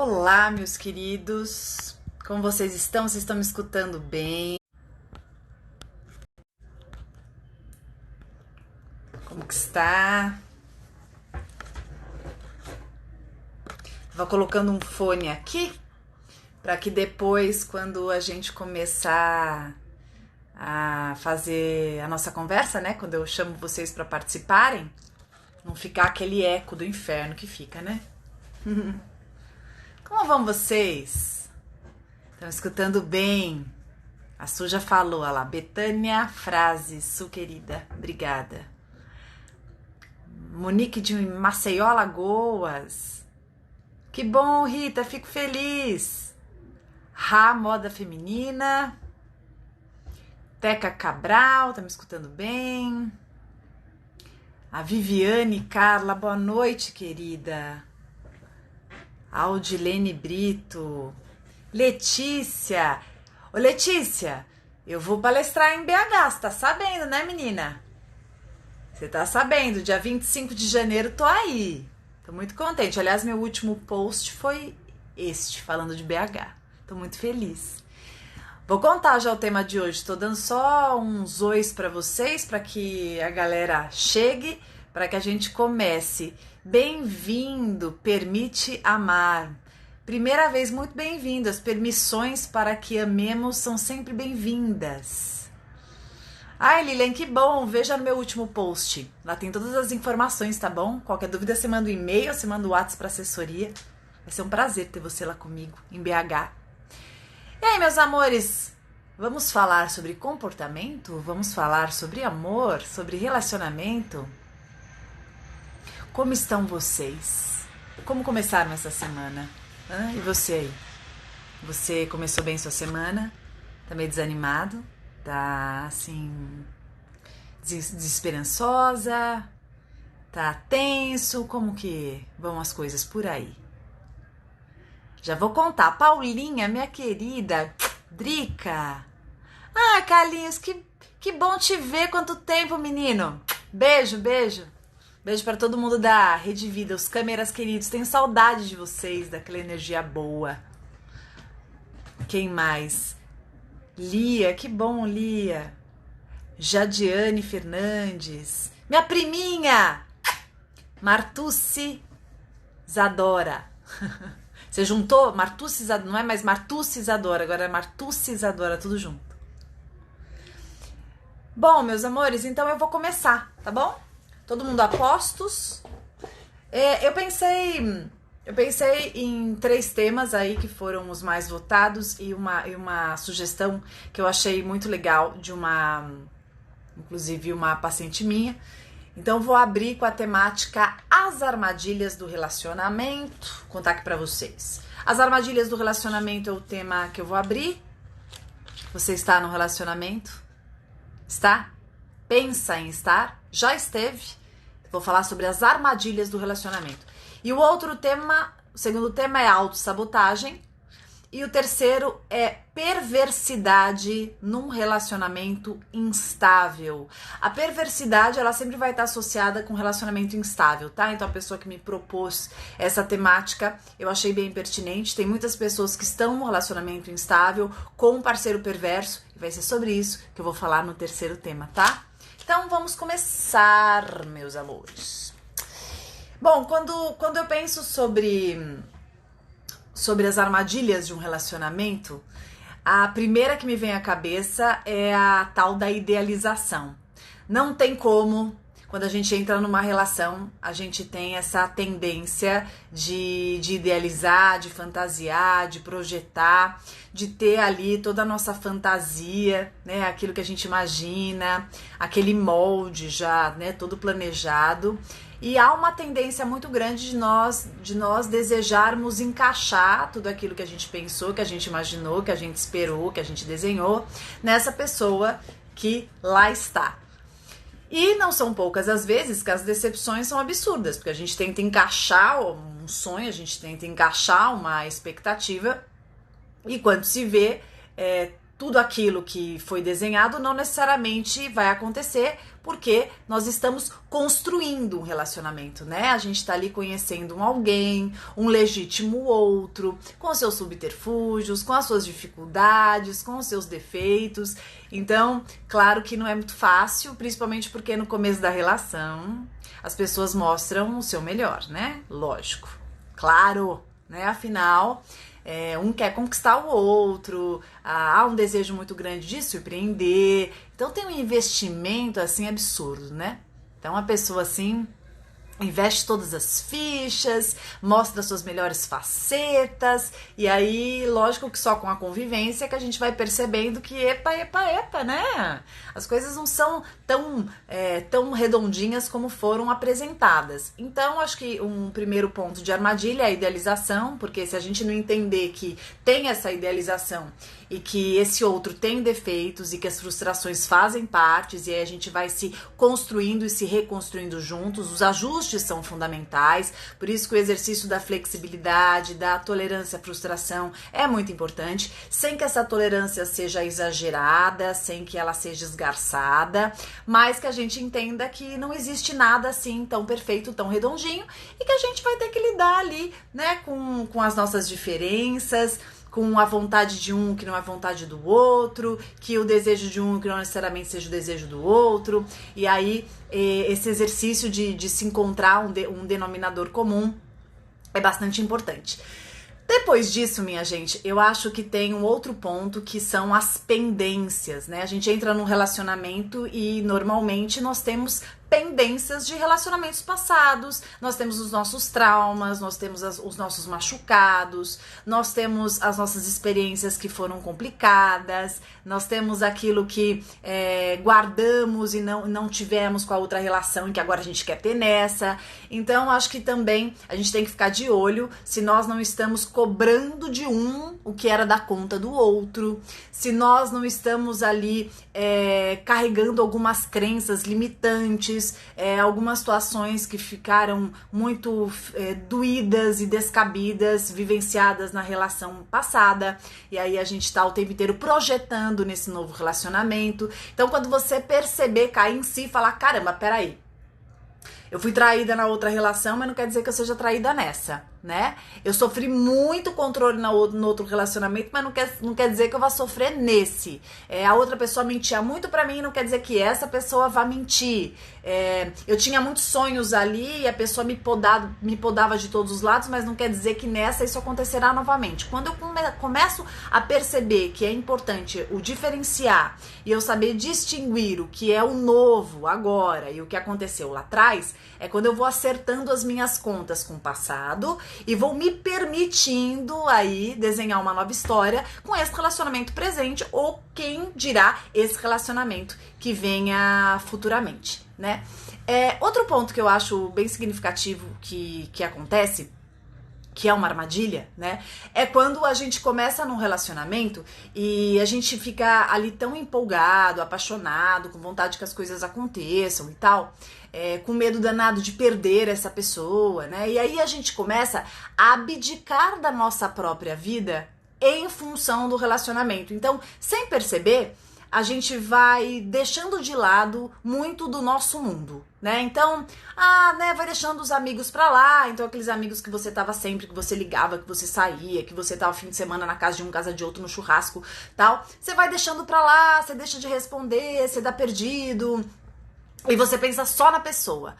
Olá, meus queridos, como vocês estão? Vocês estão me escutando bem? Como que está? Vou colocando um fone aqui para que depois, quando a gente começar a fazer a nossa conversa, né? Quando eu chamo vocês para participarem, não ficar aquele eco do inferno que fica, né? Como vão vocês? Estão escutando bem? A Su já falou, olha lá, Betânia Frase, Su querida, obrigada. Monique de Maceió, Alagoas. Que bom, Rita, fico feliz. Rá, moda feminina. Teca Cabral, tá me escutando bem. A Viviane Carla, boa noite, querida. Audilene Brito. Letícia. Ô, Letícia, eu vou palestrar em BH, você tá sabendo, né, menina? Você tá sabendo, dia 25 de janeiro tô aí. Tô muito contente. Aliás, meu último post foi este, falando de BH. Tô muito feliz. Vou contar já o tema de hoje. Tô dando só uns ois pra vocês, pra que a galera chegue, pra que a gente comece. Bem-vindo, permite amar. Primeira vez, muito bem-vindo. As permissões para que amemos são sempre bem-vindas. Ai, Lilian, que bom, veja no meu último post, lá tem todas as informações, tá bom? Qualquer dúvida você manda um e-mail, você manda um WhatsApp para assessoria, vai ser um prazer ter você lá comigo, em BH. E aí, meus amores, vamos falar sobre comportamento? Vamos falar sobre amor, sobre relacionamento? Como estão vocês? Como começaram essa semana? E você aí? Você começou bem sua semana? Tá meio desanimado? Tá, assim, desesperançosa? Tá tenso? Como que vão as coisas por aí? Já vou contar. Paulinha, minha querida, Drica. Ah, Carlinhos, que bom te ver. Quanto tempo, menino. Beijo, beijo. Beijo para todo mundo da Rede Vida, os câmeras queridos. Tenho saudade de vocês, daquela energia boa. Quem mais? Lia, que bom, Lia. Jadiane Fernandes. Minha priminha, Martucci Zadora. Você juntou? Martucci Zadora, não é mais Martucci Zadora, agora é Martucci Zadora, tudo junto. Bom, meus amores, então eu vou começar, tá bom? Todo mundo a postos? Eu pensei em 3 temas aí que foram os mais votados e uma sugestão que eu achei muito legal de inclusive uma paciente minha. Então vou abrir com a temática as armadilhas do relacionamento, contar aqui pra vocês. As armadilhas do relacionamento é o tema que eu vou abrir. Você está no relacionamento? Está? Pensa em estar? Já esteve? Vou falar sobre as armadilhas do relacionamento. E o outro tema, o segundo tema é autossabotagem. E o terceiro é perversidade num relacionamento instável. A perversidade, ela sempre vai estar associada com relacionamento instável, tá? Então a pessoa que me propôs essa temática, eu achei bem pertinente. Tem muitas pessoas que estão no relacionamento instável com um parceiro perverso. E vai ser sobre isso que eu vou falar no terceiro tema, tá? Então vamos começar, meus amores. Bom, quando eu penso sobre as armadilhas de um relacionamento, a primeira que me vem à cabeça é a tal da idealização. Não tem como, quando a gente entra numa relação, a gente tem essa tendência de idealizar, de fantasiar, de projetar, de ter ali toda a nossa fantasia, né, aquilo que a gente imagina, aquele molde já, né, todo planejado. E há uma tendência muito grande de nós desejarmos encaixar tudo aquilo que a gente pensou, que a gente imaginou, que a gente esperou, que a gente desenhou nessa pessoa que lá está. E não são poucas as vezes que as decepções são absurdas, porque a gente tenta encaixar um sonho, a gente tenta encaixar uma expectativa e quando se vê, tudo aquilo que foi desenhado não necessariamente vai acontecer porque nós estamos construindo um relacionamento, né? A gente tá ali conhecendo um alguém, um legítimo outro, com seus subterfúgios, com as suas dificuldades, com os seus defeitos. Então, claro que não é muito fácil, principalmente porque no começo da relação as pessoas mostram o seu melhor, né? Lógico, claro, né? Afinal, um quer conquistar o outro, há um desejo muito grande de surpreender, então tem um investimento assim absurdo, né? Então a pessoa assim investe todas as fichas, mostra suas melhores facetas, e aí, lógico que só com a convivência é que a gente vai percebendo que epa, né? As coisas não são tão redondinhas como foram apresentadas. Então, acho que um primeiro ponto de armadilha é a idealização, porque se a gente não entender que tem essa idealização e que esse outro tem defeitos e que as frustrações fazem parte, e aí a gente vai se construindo e se reconstruindo juntos, os ajustes são fundamentais, por isso que o exercício da flexibilidade, da tolerância à frustração é muito importante, sem que essa tolerância seja exagerada, sem que ela seja esgarçada, mas que a gente entenda que não existe nada assim tão perfeito, tão redondinho, e que a gente vai ter que lidar ali, né, com as nossas diferenças, com a vontade de um que não é vontade do outro, que o desejo de um que não necessariamente seja o desejo do outro, e aí esse exercício de se encontrar um denominador comum é bastante importante. Depois disso, minha gente, eu acho que tem um outro ponto que são as pendências, né? A gente entra num relacionamento e normalmente nós temos pendências de relacionamentos passados, nós temos os nossos traumas, nós temos os nossos machucados, nós temos as nossas experiências que foram complicadas, nós temos aquilo que guardamos e não tivemos com a outra relação e que agora a gente quer ter nessa. Então, acho que também a gente tem que ficar de olho se nós não estamos cobrando de um o que era da conta do outro, se nós não estamos ali carregando algumas crenças limitantes, algumas situações que ficaram muito doídas e descabidas, vivenciadas na relação passada, e aí a gente tá o tempo inteiro projetando nesse novo relacionamento. Então, quando você perceber, cair em si e falar, caramba, peraí, eu fui traída na outra relação, mas não quer dizer que eu seja traída nessa, né? Eu sofri muito controle no outro relacionamento, mas não quer dizer que eu vá sofrer nesse. A outra pessoa mentia muito pra mim, não quer dizer que essa pessoa vá mentir. Eu tinha muitos sonhos ali e a pessoa me podava de todos os lados, mas não quer dizer que nessa isso acontecerá novamente. Quando eu começo a perceber que é importante o diferenciar e eu saber distinguir o que é o novo agora e o que aconteceu lá atrás, é quando eu vou acertando as minhas contas com o passado e vou me permitindo aí desenhar uma nova história com esse relacionamento presente ou quem dirá esse relacionamento que venha futuramente, né? Outro ponto que eu acho bem significativo que acontece, que é uma armadilha, né? É quando a gente começa num relacionamento e a gente fica ali tão empolgado, apaixonado, com vontade que as coisas aconteçam e tal, com medo danado de perder essa pessoa, né? E aí a gente começa a abdicar da nossa própria vida em função do relacionamento. Então, sem perceber, a gente vai deixando de lado muito do nosso mundo, né? Então, vai deixando os amigos pra lá, então aqueles amigos que você tava sempre, que você ligava, que você saía, que você tava fim de semana na casa de um, casa de outro, no churrasco, tal, você vai deixando pra lá, você deixa de responder, você dá perdido, e você pensa só na pessoa.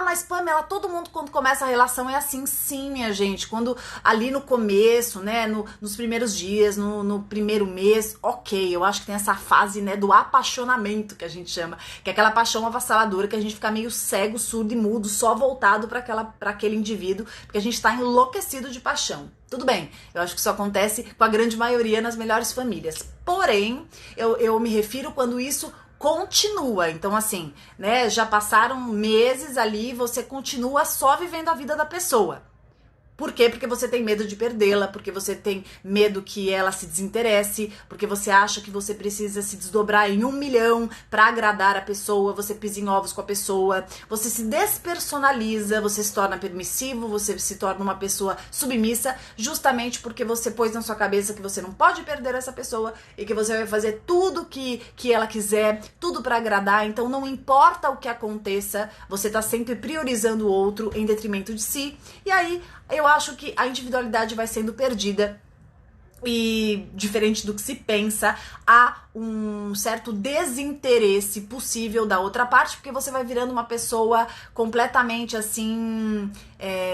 Mas Pamela, todo mundo quando começa a relação é assim. Sim, minha gente, quando ali no começo, né, nos primeiros dias, no primeiro mês, ok, eu acho que tem essa fase, né, do apaixonamento que a gente chama, que é aquela paixão avassaladora que a gente fica meio cego, surdo e mudo, só voltado para aquele indivíduo, porque a gente tá enlouquecido de paixão. Tudo bem, eu acho que isso acontece com a grande maioria nas melhores famílias. Porém, eu me refiro quando isso continua, então assim, né, já passaram meses ali, você continua só vivendo a vida da pessoa. Por quê? Porque você tem medo de perdê-la, porque você tem medo que ela se desinteresse, porque você acha que você precisa se desdobrar em 1 milhão pra agradar a pessoa, você pisa em ovos com a pessoa, você se despersonaliza, você se torna permissivo, você se torna uma pessoa submissa, justamente porque você pôs na sua cabeça que você não pode perder essa pessoa e que você vai fazer tudo que ela quiser, tudo pra agradar, então não importa o que aconteça, você tá sempre priorizando o outro em detrimento de si, e aí eu acho que a individualidade vai sendo perdida e, diferente do que se pensa, há um certo desinteresse possível da outra parte, porque você vai virando uma pessoa completamente assim,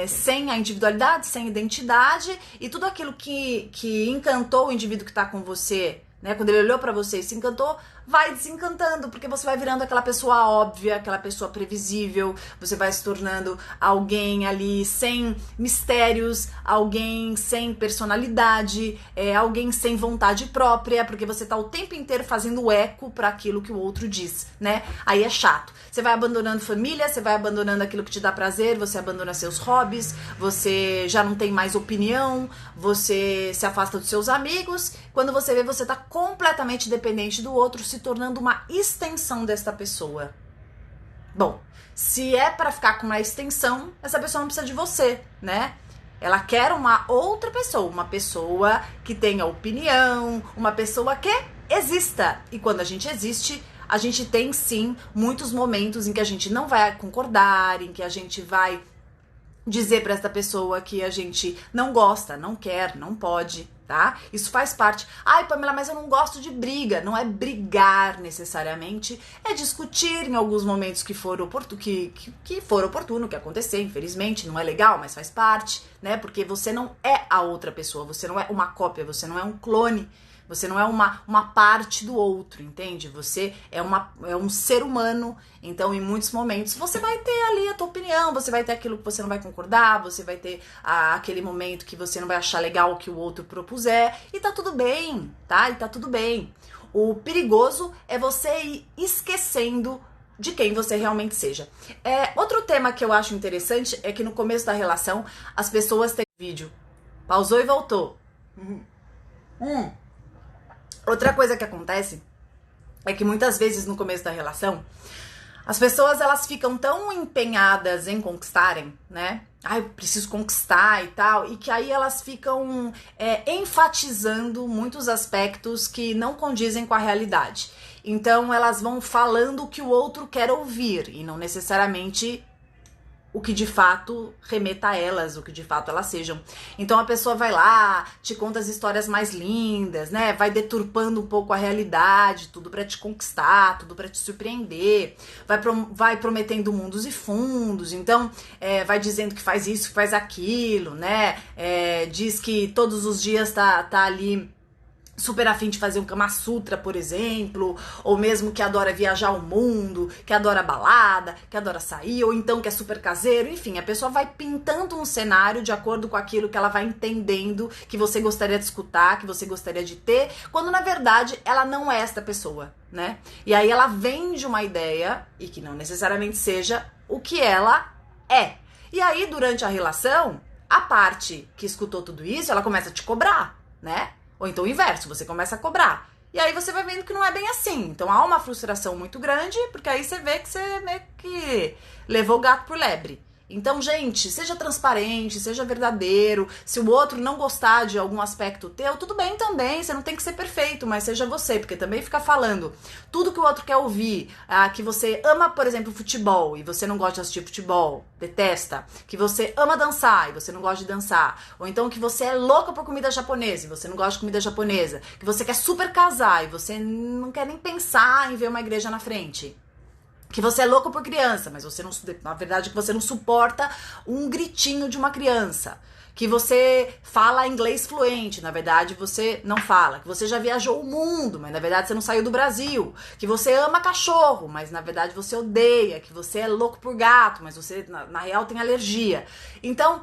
sem a individualidade, sem identidade, e tudo aquilo que encantou o indivíduo que tá com você, né, quando ele olhou pra você e se encantou, vai desencantando, porque você vai virando aquela pessoa óbvia, aquela pessoa previsível, você vai se tornando alguém ali sem mistérios, alguém sem personalidade, alguém sem vontade própria, porque você tá o tempo inteiro fazendo eco para aquilo que o outro diz, né? Aí é chato. Você vai abandonando família, você vai abandonando aquilo que te dá prazer, você abandona seus hobbies, você já não tem mais opinião, você se afasta dos seus amigos, quando você vê, você tá completamente dependente do outro, se tornando uma extensão desta pessoa. Bom, se é pra ficar com uma extensão, essa pessoa não precisa de você, né? Ela quer uma outra pessoa, uma pessoa que tenha opinião, uma pessoa que exista. E quando a gente existe, a gente tem sim muitos momentos em que a gente não vai concordar, em que a gente vai dizer pra essa pessoa que a gente não gosta, não quer, não pode, tá? Isso faz parte. Ai, Pamela, mas eu não gosto de briga. Não é brigar necessariamente, é discutir em alguns momentos que for oportuno, que acontecer, infelizmente, não é legal, mas faz parte, né? Porque você não é a outra pessoa, você não é uma cópia, você não é um clone. Você não é uma parte do outro, entende? Você é um ser humano, então em muitos momentos você vai ter ali a tua opinião, você vai ter aquilo que você não vai concordar, você vai ter aquele momento que você não vai achar legal o que o outro propuser, e tá tudo bem, tá? E tá tudo bem. O perigoso é você ir esquecendo de quem você realmente seja. Outro tema que eu acho interessante é que no começo da relação as pessoas têm vídeo. Pausou e voltou. Outra coisa que acontece é que muitas vezes no começo da relação, as pessoas elas ficam tão empenhadas em conquistarem, né? Ai, preciso conquistar e tal, e que aí elas ficam enfatizando muitos aspectos que não condizem com a realidade. Então elas vão falando o que o outro quer ouvir e não necessariamente o que de fato remeta a elas, o que de fato elas sejam. Então a pessoa vai lá, te conta as histórias mais lindas, né? Vai deturpando um pouco a realidade, tudo pra te conquistar, tudo pra te surpreender, vai prometendo mundos e fundos, então vai dizendo que faz isso, que faz aquilo, né? Diz que todos os dias tá ali super afim de fazer um Kama Sutra, por exemplo, ou mesmo que adora viajar o mundo, que adora balada, que adora sair, ou então que é super caseiro, enfim, a pessoa vai pintando um cenário de acordo com aquilo que ela vai entendendo que você gostaria de escutar, que você gostaria de ter, quando na verdade ela não é esta pessoa, né? E aí ela vende uma ideia, e que não necessariamente seja o que ela é. E aí, durante a relação, a parte que escutou tudo isso, ela começa a te cobrar, né? Ou então o inverso, você começa a cobrar. E aí você vai vendo que não é bem assim. Então há uma frustração muito grande, porque aí você vê que você meio que levou o gato por lebre. Então, gente, seja transparente, seja verdadeiro. Se o outro não gostar de algum aspecto teu, tudo bem também. Você não tem que ser perfeito, mas seja você. Porque também fica falando tudo que o outro quer ouvir. Que você ama, por exemplo, futebol e você não gosta de assistir futebol, detesta. Que você ama dançar e você não gosta de dançar. Ou então que você é louca por comida japonesa e você não gosta de comida japonesa. Que você quer super casar e você não quer nem pensar em ver uma igreja na frente. Que você é louco por criança, mas você não, na verdade, que você não suporta um gritinho de uma criança. Que você fala inglês fluente, na verdade você não fala. Que você já viajou o mundo, mas na verdade você não saiu do Brasil. Que você ama cachorro, mas na verdade você odeia. Que você é louco por gato, mas você na real tem alergia. Então,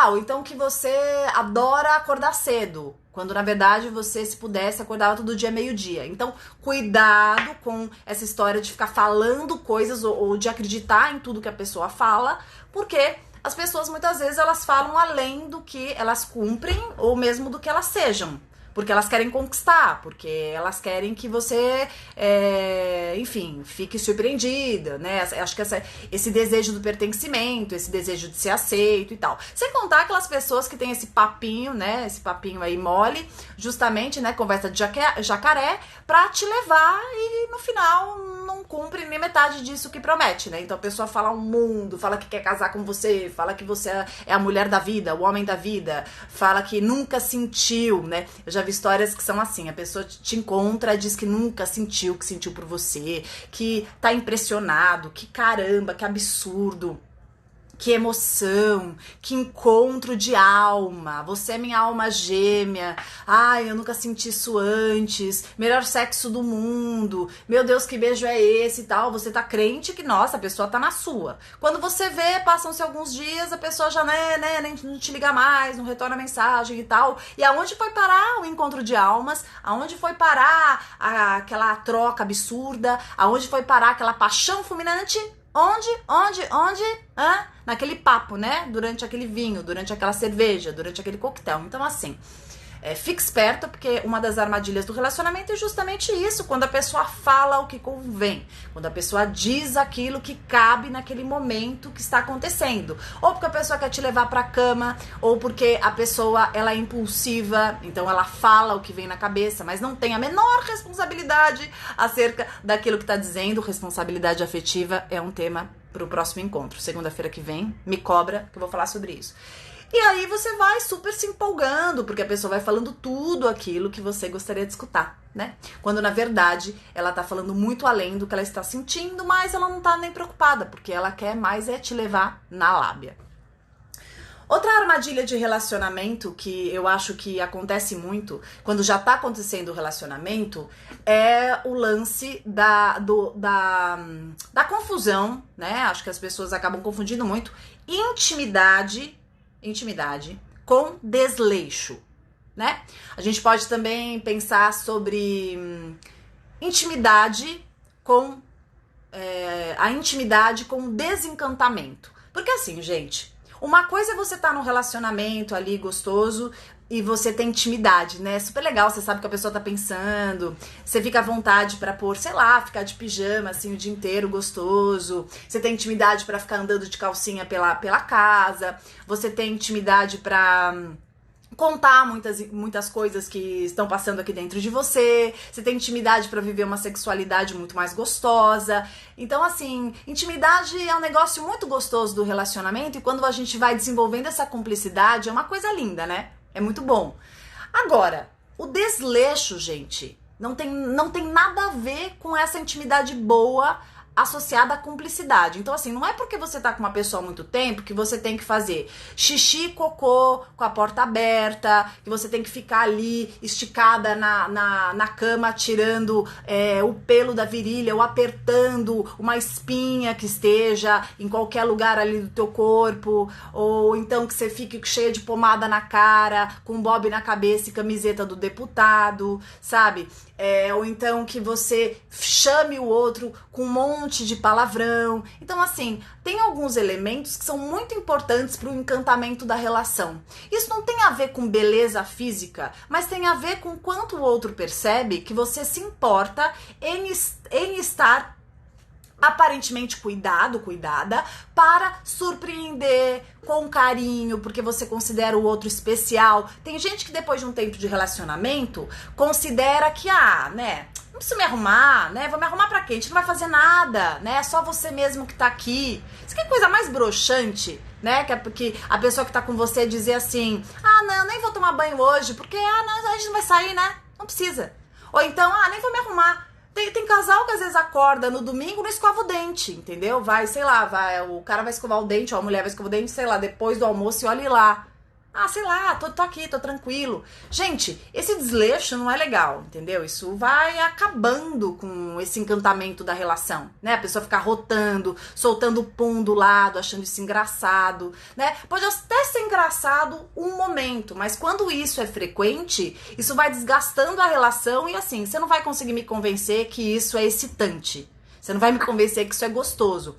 ou então que você adora acordar cedo, quando na verdade você, se pudesse, acordava todo dia meio-dia. Então, cuidado com essa história de ficar falando coisas ou de acreditar em tudo que a pessoa fala, porque as pessoas muitas vezes elas falam além do que elas cumprem ou mesmo do que elas sejam. Porque elas querem conquistar, porque elas querem que você, enfim, fique surpreendida, né? Acho que esse desejo do pertencimento, esse desejo de ser aceito e tal. Sem contar aquelas pessoas que têm esse papinho, né? Esse papinho aí mole, justamente, né? Conversa de jacaré, pra te levar e no final não cumpre nem metade disso que promete, né? Então a pessoa fala um mundo, fala que quer casar com você, fala que você é a mulher da vida, o homem da vida, fala que nunca sentiu, né? Eu já vi histórias que são assim, a pessoa te encontra, diz que nunca sentiu o que sentiu por você, que tá impressionado, que caramba, que absurdo. Que emoção, que encontro de alma, você é minha alma gêmea, ai, eu nunca senti isso antes, melhor sexo do mundo, meu Deus, que beijo é esse e tal, você tá crente que, nossa, a pessoa tá na sua. Quando você vê, passam-se alguns dias, a pessoa já, nem não te liga mais, não retorna mensagem e tal, e aonde foi parar o encontro de almas, aonde foi parar aquela troca absurda, aonde foi parar aquela paixão fulminante? Onde? Naquele papo, né? Durante aquele vinho, durante aquela cerveja, durante aquele coquetel. Então, assim, fique esperto, porque uma das armadilhas do relacionamento é justamente isso, quando a pessoa fala o que convém, quando a pessoa diz aquilo que cabe naquele momento que está acontecendo, ou porque a pessoa quer te levar pra cama, ou porque a pessoa, ela é impulsiva, então ela fala o que vem na cabeça, mas não tem a menor responsabilidade acerca daquilo que está dizendo. Responsabilidade afetiva é um tema pro próximo encontro, segunda-feira que vem, me cobra que eu vou falar sobre isso. E aí você vai super se empolgando, porque a pessoa vai falando tudo aquilo que você gostaria de escutar, né? Quando na verdade ela tá falando muito além do que ela está sentindo, mas ela não tá nem preocupada, porque ela quer mais te levar na lábia. Outra armadilha de relacionamento que eu acho que acontece muito quando já tá acontecendo o relacionamento é o lance da confusão, né? Acho que as pessoas acabam confundindo muito intimidade com desleixo, né? A gente pode também pensar sobre intimidade com a intimidade com desencantamento. Porque assim, gente, uma coisa é você estar num relacionamento ali gostoso e você tem intimidade, né? Super legal, você sabe o que a pessoa tá pensando, você fica à vontade pra pôr, sei lá, ficar de pijama assim o dia inteiro gostoso, você tem intimidade pra ficar andando de calcinha pela casa, você tem intimidade pra contar muitas coisas que estão passando aqui dentro de você, você tem intimidade pra viver uma sexualidade muito mais gostosa. Então, assim, intimidade é um negócio muito gostoso do relacionamento, e quando a gente vai desenvolvendo essa cumplicidade, é uma coisa linda, né? É muito bom. Agora, o desleixo, gente, não tem nada a ver com essa intimidade boa associada à cumplicidade. Então, assim, não é porque você tá com uma pessoa há muito tempo que você tem que fazer xixi e cocô com a porta aberta, que você tem que ficar ali esticada na cama, tirando o pelo da virilha ou apertando uma espinha que esteja em qualquer lugar ali do teu corpo, ou então que você fique cheia de pomada na cara, com bob na cabeça e camiseta do deputado, sabe? Ou então que você chame o outro com um monte de palavrão. Então, assim, tem alguns elementos que são muito importantes para o encantamento da relação. Isso não tem a ver com beleza física, mas tem a ver com quanto o outro percebe que você se importa em estar aparentemente cuidada, para surpreender com carinho, porque você considera o outro especial. Tem gente que depois de um tempo de relacionamento considera que, né, não preciso me arrumar, né, vou me arrumar pra quê? A gente não vai fazer nada, né, é só você mesmo que tá aqui. Isso que é coisa mais broxante, né, que é porque a pessoa que tá com você dizer assim, não, nem vou tomar banho hoje, porque, não, a gente não vai sair, né, não precisa. Ou então, nem vou me arrumar. Tem casal que às vezes acorda no domingo e não escova o dente, entendeu? Sei lá, o cara vai escovar o dente, ou a mulher vai escovar o dente, sei lá, depois do almoço, e olhe lá. Sei lá, tô aqui, tô tranquilo. Gente, esse desleixo não é legal, entendeu? Isso vai acabando com esse encantamento da relação, né? A pessoa ficar rotando, soltando o pum do lado, achando isso engraçado, né? Pode até ser engraçado um momento, mas quando isso é frequente, isso vai desgastando a relação e assim, você não vai conseguir me convencer que isso é excitante. Você não vai me convencer que isso é gostoso.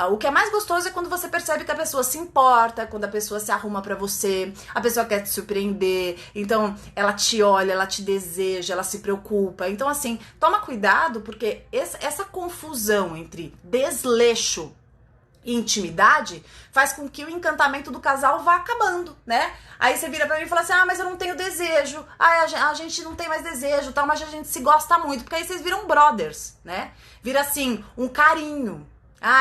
O que é mais gostoso é quando você percebe que a pessoa se importa, quando a pessoa se arruma pra você, a pessoa quer te surpreender, então ela te olha, ela te deseja, ela se preocupa. Então, assim, toma cuidado, porque essa confusão entre desleixo e intimidade faz com que o encantamento do casal vá acabando, né? Aí você vira pra mim e fala assim, mas eu não tenho desejo, a gente não tem mais desejo, tal, mas a gente se gosta muito, porque aí vocês viram brothers, né? Vira assim, um carinho.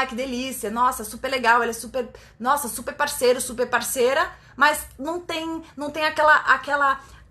Que delícia, nossa, super legal, ele é super, nossa, super parceiro, super parceira, mas não tem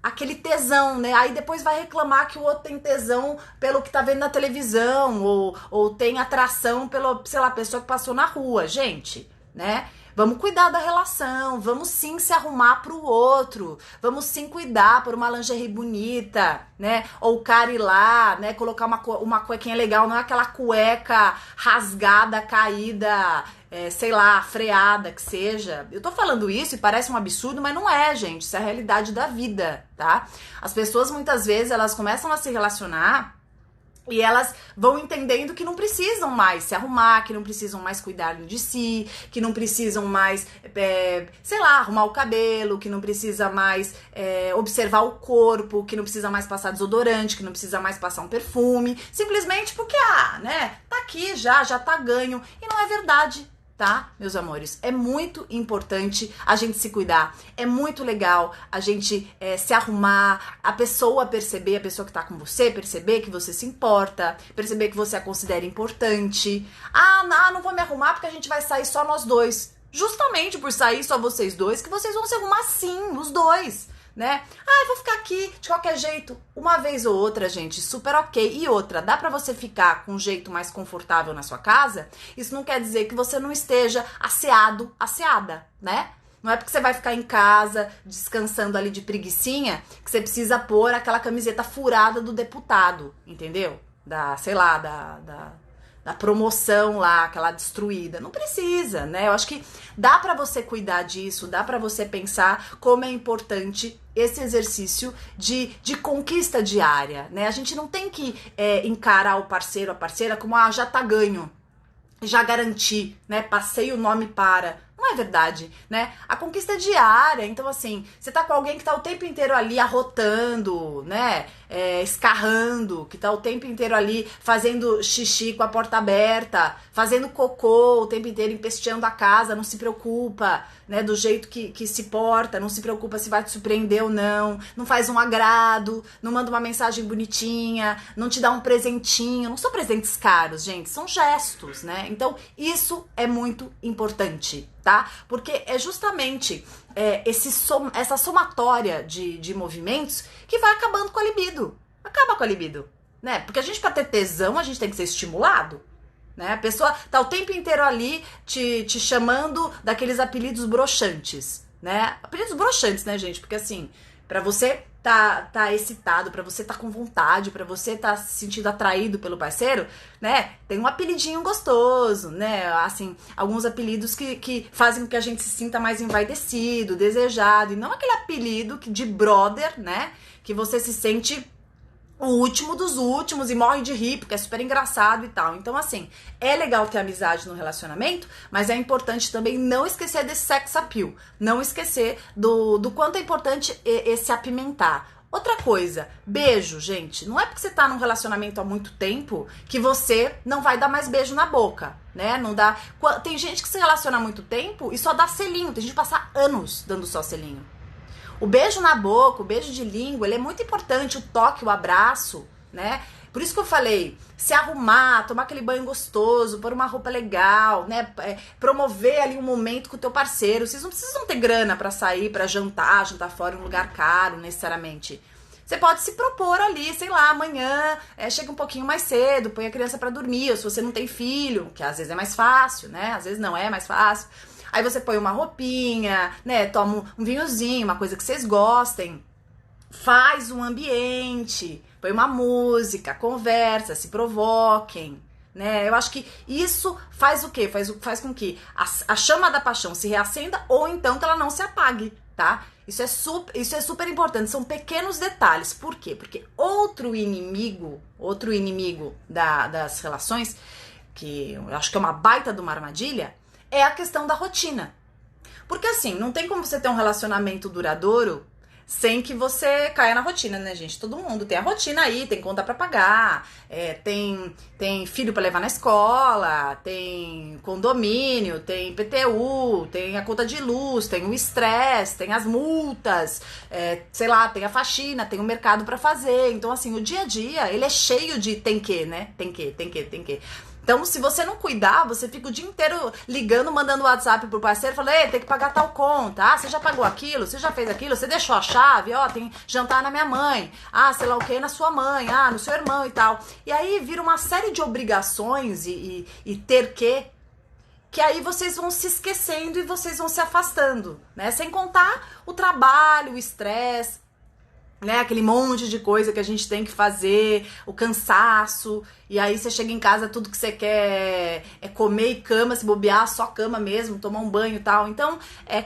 aquele tesão, né? Aí depois vai reclamar que o outro tem tesão pelo que tá vendo na televisão, ou tem atração pela, sei lá, pessoa que passou na rua. Gente, né? Vamos cuidar da relação, vamos sim se arrumar pro outro, vamos sim cuidar por uma lingerie bonita, né? Ou o cara ir lá, né? Colocar uma cuequinha legal, não é aquela cueca rasgada, caída, sei lá, freada, que seja. Eu tô falando isso e parece um absurdo, mas não é, gente. Isso é a realidade da vida, tá? As pessoas, muitas vezes, elas começam a se relacionar e elas vão entendendo que não precisam mais se arrumar, que não precisam mais cuidar de si, que não precisam mais, sei lá, arrumar o cabelo, que não precisa mais observar o corpo, que não precisa mais passar desodorante, que não precisa mais passar um perfume, simplesmente porque, né, tá aqui já tá ganho. E não é verdade. Tá, meus amores? É muito importante a gente se cuidar. É muito legal a gente se arrumar, a pessoa perceber, a pessoa que tá com você, perceber que você se importa, perceber que você a considera importante. Não vou me arrumar porque a gente vai sair só nós dois. Justamente por sair só vocês dois, que vocês vão se arrumar sim, os dois, né? Eu vou ficar aqui de qualquer jeito. Uma vez ou outra, gente, super ok. E outra, dá pra você ficar com um jeito mais confortável na sua casa? Isso não quer dizer que você não esteja asseado, asseada, né? Não é porque você vai ficar em casa, descansando ali de preguicinha, que você precisa pôr aquela camiseta furada do deputado, entendeu? Da promoção lá, aquela destruída. Não precisa, né? Eu acho que dá pra você cuidar disso, dá pra você pensar como é importante esse exercício de conquista diária, né? A gente não tem que encarar o parceiro, a parceira como, já tá ganho, já garanti, né? Passei o nome para... Não é verdade, né? A conquista é diária, então assim, você tá com alguém que tá o tempo inteiro ali arrotando, né? Escarrando, que tá o tempo inteiro ali fazendo xixi com a porta aberta, fazendo cocô o tempo inteiro, empesteando a casa, não se preocupa, né? Do jeito que se porta, não se preocupa se vai te surpreender ou não, não faz um agrado, não manda uma mensagem bonitinha, não te dá um presentinho. Não são presentes caros, gente, são gestos, né? Então, isso é muito importante, tá? Porque é justamente essa somatória de movimentos que vai acabando com a libido. Acaba com a libido, né? Porque a gente, pra ter tesão, a gente tem que ser estimulado, né? A pessoa tá o tempo inteiro ali te chamando daqueles apelidos broxantes, né? Apelidos broxantes, né, gente? Porque assim, pra você tá excitado, pra você tá com vontade, pra você tá se sentindo atraído pelo parceiro, né? Tem um apelidinho gostoso, né? Assim, alguns apelidos que fazem com que a gente se sinta mais envaidecido, desejado, e não aquele apelido de brother, né? Que você se sente o último dos últimos e morre de rir, porque é super engraçado e tal. Então, assim, é legal ter amizade no relacionamento, mas é importante também não esquecer desse sex appeal. Não esquecer do quanto é importante esse apimentar. Outra coisa, beijo, gente. Não é porque você tá num relacionamento há muito tempo que você não vai dar mais beijo na boca, né? Não dá. Tem gente que se relaciona há muito tempo e só dá selinho. Tem gente que passa anos dando só selinho. O beijo na boca, o beijo de língua, ele é muito importante, o toque, o abraço, né? Por isso que eu falei, se arrumar, tomar aquele banho gostoso, pôr uma roupa legal, né? Promover ali um momento com o teu parceiro. Vocês não precisam ter grana pra sair, pra jantar fora em um lugar caro, necessariamente. Você pode se propor ali, sei lá, amanhã, chega um pouquinho mais cedo, põe a criança pra dormir, ou se você não tem filho, que às vezes é mais fácil, né? Às vezes não é mais fácil. Aí você põe uma roupinha, né? Toma um vinhozinho, uma coisa que vocês gostem. Faz um ambiente, põe uma música, conversa, se provoquem, né? Eu acho que isso faz o quê? Faz com que a chama da paixão se reacenda ou então que ela não se apague, tá? Isso é super importante, são pequenos detalhes. Por quê? Porque outro inimigo das relações que eu acho que é uma baita de uma armadilha, é a questão da rotina. Porque assim, não tem como você ter um relacionamento duradouro sem que você caia na rotina, né, gente? Todo mundo tem a rotina aí, tem conta pra pagar, tem filho pra levar na escola, tem condomínio, tem IPTU, tem a conta de luz, tem o estresse, tem as multas, sei lá, tem a faxina, tem o mercado pra fazer. Então, assim, o dia a dia, ele é cheio de tem que, né? Tem que. Então, se você não cuidar, você fica o dia inteiro ligando, mandando WhatsApp pro parceiro, falando, ei, tem que pagar tal conta. Ah, você já pagou aquilo? Você já fez aquilo? Você deixou a chave? Ó, tem jantar na minha mãe. Ah, sei lá o que, na sua mãe. Ah, no seu irmão e tal. E aí vira uma série de obrigações e ter que aí vocês vão se esquecendo e vocês vão se afastando, né? Sem contar o trabalho, o estresse, né, aquele monte de coisa que a gente tem que fazer, o cansaço, e aí você chega em casa, tudo que você quer é comer e cama, se bobear, só cama mesmo, tomar um banho e tal. Então,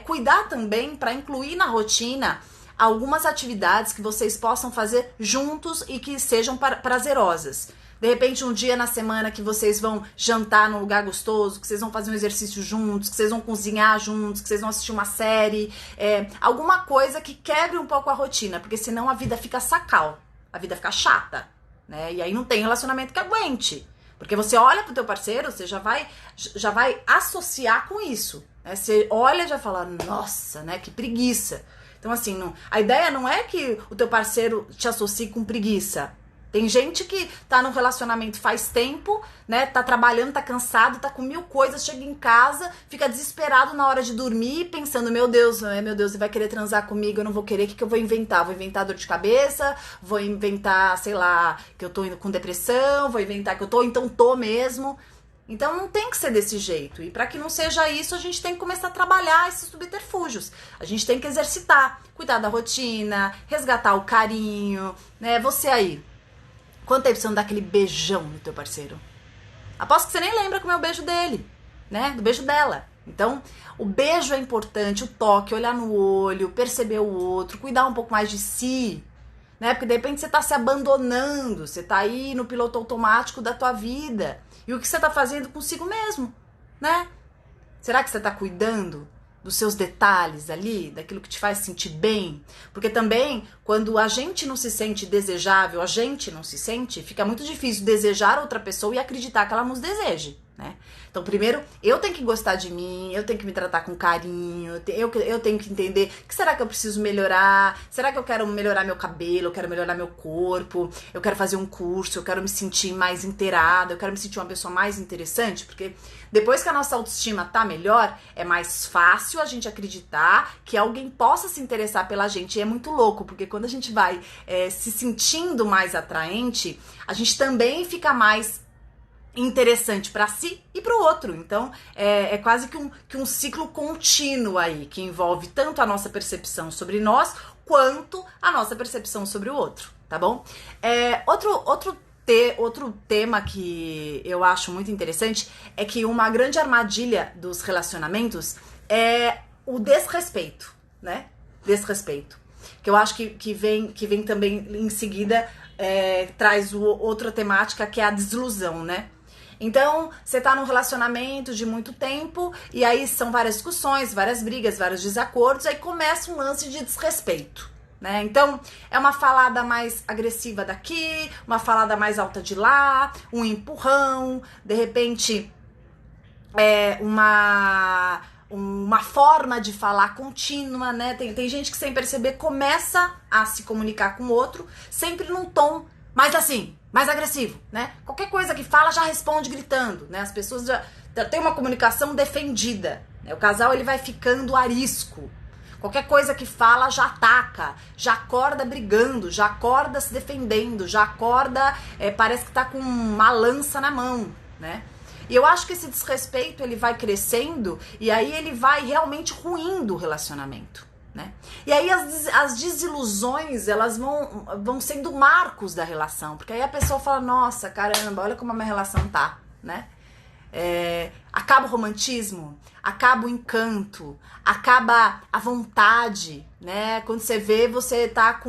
cuidar também para incluir na rotina algumas atividades que vocês possam fazer juntos e que sejam prazerosas. De repente, um dia na semana que vocês vão jantar num lugar gostoso, que vocês vão fazer um exercício juntos, que vocês vão cozinhar juntos, que vocês vão assistir uma série, alguma coisa que quebre um pouco a rotina, porque senão a vida fica sacal, a vida fica chata, né? E aí não tem relacionamento que aguente, porque você olha pro teu parceiro, você já vai associar com isso, né? Você olha e já fala, nossa, né, que preguiça. Então, assim, a ideia não é que o teu parceiro te associe com preguiça. Tem gente que tá num relacionamento faz tempo, né, tá trabalhando, tá cansado, tá com 1000 coisas, chega em casa, fica desesperado na hora de dormir, pensando, meu Deus, ele vai querer transar comigo, eu não vou querer, o que eu vou inventar? Vou inventar dor de cabeça, vou inventar, sei lá, que eu tô indo com depressão, vou inventar que eu tô, então tô mesmo. Então não tem que ser desse jeito. E para que não seja isso, a gente tem que começar a trabalhar esses subterfúgios. A gente tem que exercitar, cuidar da rotina, resgatar o carinho, né? Você aí, quanto tempo você não dá aquele beijão no teu parceiro? Aposto que você nem lembra como é o beijo dele, né? Do beijo dela. Então, o beijo é importante, o toque, olhar no olho, perceber o outro, cuidar um pouco mais de si, né? Porque de repente você tá se abandonando, você tá aí no piloto automático da tua vida. E o que você tá fazendo consigo mesmo, né? Será que você tá cuidando dos seus detalhes ali, daquilo que te faz sentir bem? Porque também, quando a gente não se sente desejável, a gente não se sente, fica muito difícil desejar outra pessoa e acreditar que ela nos deseje, né? Então, primeiro, eu tenho que gostar de mim, eu tenho que me tratar com carinho, eu tenho que entender o que será que eu preciso melhorar, será que eu quero melhorar meu cabelo, eu quero melhorar meu corpo, eu quero fazer um curso, eu quero me sentir mais inteirada, eu quero me sentir uma pessoa mais interessante, porque depois que a nossa autoestima tá melhor, é mais fácil a gente acreditar que alguém possa se interessar pela gente. E é muito louco, porque quando a gente vai se sentindo mais atraente, a gente também fica mais interessante para si e para o outro. Então, é quase que um ciclo contínuo aí, que envolve tanto a nossa percepção sobre nós, quanto a nossa percepção sobre o outro, tá bom? Outro tema que eu acho muito interessante é que uma grande armadilha dos relacionamentos é o desrespeito, né? Desrespeito. Que eu acho que vem também em seguida, traz outra temática que é a desilusão, né? Então, você tá num relacionamento de muito tempo e aí são várias discussões, várias brigas, vários desacordos, aí começa um lance de desrespeito, né? Então, é uma falada mais agressiva daqui, uma falada mais alta de lá, um empurrão, de repente uma forma de falar contínua, né? Tem gente que sem perceber começa a se comunicar com o outro sempre num tom mais assim, mais agressivo, né? Qualquer coisa que fala já responde gritando, né? As pessoas já têm uma comunicação defendida, né? O casal ele vai ficando arisco. Qualquer coisa que fala já ataca, já acorda brigando, já acorda se defendendo, já acorda, parece que tá com uma lança na mão, né? E eu acho que esse desrespeito ele vai crescendo e aí ele vai realmente ruindo o relacionamento, né? E aí as desilusões elas vão sendo marcos da relação, porque aí a pessoa fala, nossa, caramba, olha como a minha relação tá, né? Acaba o romantismo, acaba o encanto, acaba a vontade, né? Quando você vê, você tá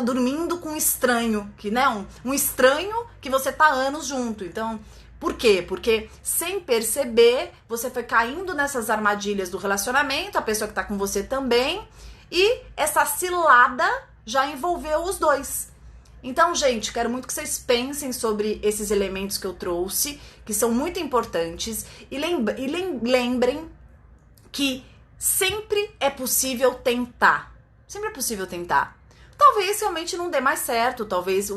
dormindo com um estranho, que, né? Um estranho que você tá anos junto. Então, Por quê? Porque sem perceber, você foi caindo nessas armadilhas do relacionamento, a pessoa que tá com você também, e essa cilada já envolveu os dois. Então, gente, quero muito que vocês pensem sobre esses elementos que eu trouxe, que são muito importantes, e lembrem que sempre é possível tentar. Sempre é possível tentar. Talvez realmente não dê mais certo, talvez